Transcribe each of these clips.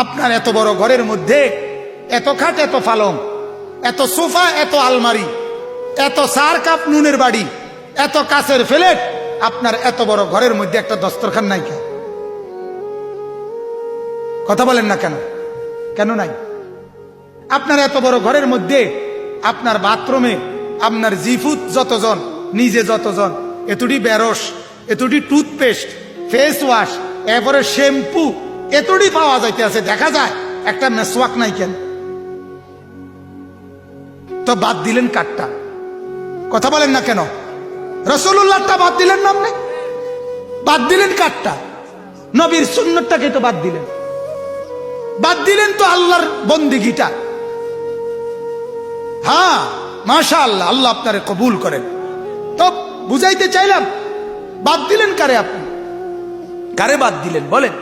আপনার এত বড় ঘরের মধ্যে এত খাট, এত পালং, এত সোফা, এত আলমারি, এত সার কাপ নুনের বাড়ি, এত কাছের ফ্ল্যাট, আপনার এত বড় ঘরের মধ্যে একটা দস্তরখান নাই কেন? কথা বলেন না কেন? কেন নাই? আপনার এত বড় ঘরের মধ্যে আপনার বাথরুমে আপনার জিফুত যতজন, নিজে যতজন, এতটি বেরস, এতটি টুথপেস্ট, ফেস ওয়াশ, এরপরে শ্যাম্পু, এতটি পাওয়া যাইতে আছে, দেখা যায় একটা মেসওয়াক নাই কেন? তো বাদ দিলেন কাঠটা? কথা বলেন না কেন? রাসূলুল্লাহটা বাদ দিলেন না আপনি? বাদ দিলেন কাঠটা? নবীর সুন্নতটাকে তো বাদ দিলেন। বাদ দিলেন তো আল্লাহর বন্দিগিটা। হ্যাঁ, মাশাআল্লাহ, আল্লাহ আপনারে কবুল করেন। তো বুঝাইতে চাইলাম, বাদ দিলেন কারে? আপনি কারে বাদ দিলেন বলেন?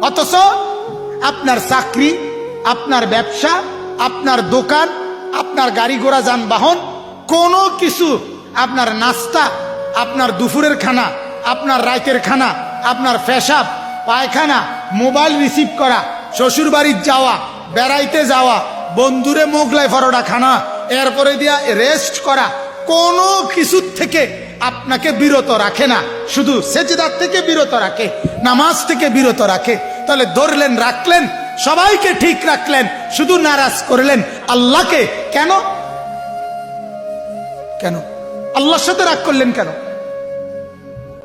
অথচ আপনার চাকরি, আপনার ব্যবসা, আপনার দোকান, আপনার গাড়ি ঘোড়া যানবাহন, কোনো কিছু, আপনার নাস্তা, আপনার দুপুরের খানা, আপনার রাতের খানা, আপনার পেশাব পায়খানা, মোবাইল রিসিভ করা, শ্বশুর বাড়ির যাওয়া, বেড়াইতে যাওয়া, বন্ধুরে মোগলাই পরোটা খানা, এরপরে দিয়া রেস্ট করা, কোনো কিছুর থেকে আপনাকে বিরত রাখে না, শুধু সেজদার থেকে বিরত রাখে, নামাজ থেকে বিরত রাখে। তাহলে ধরলেন, রাখলেন, সবাইকে ঠিক রাখলেন, শুধু নারাজ করলেন আল্লাহকে। কেন? কেন আল্লাহর সাথে রাগ করলেন কেন?